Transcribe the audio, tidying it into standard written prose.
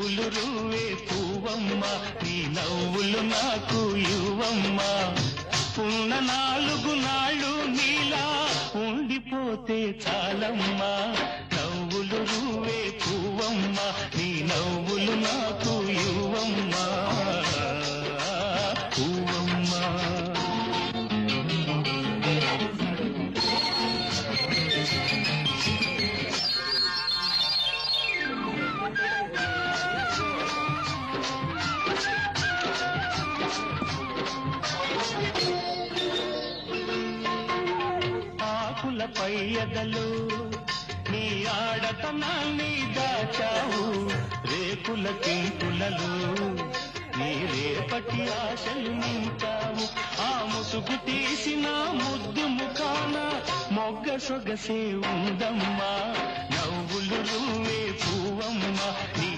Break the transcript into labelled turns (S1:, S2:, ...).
S1: నవ్వులు రువ్వే పువ్వమ్మ నీ నవ్వులు నాకు యువమ్మ ఉన్న 4 నాళ్ళు నీలా ఉండిపోతే చాలమ్మా నవ్వులు రువ్వే పువ్వమ్మ నీ నవ్వులు నాకు యువమ్మ పువ్వమ్మ ఆకులపై ఎదలు నీ ఆడతనాన్ని దాచావు రేకుల కింకులలో నీ రేపటి ఆశలు నింపావు ఆ ముసుగు తీసిన ముద్దు ముఖాన మొగ్గ సొగసే ఉందమ్మా నవ్వులు రువ్వే పువ్వమ్మ నీ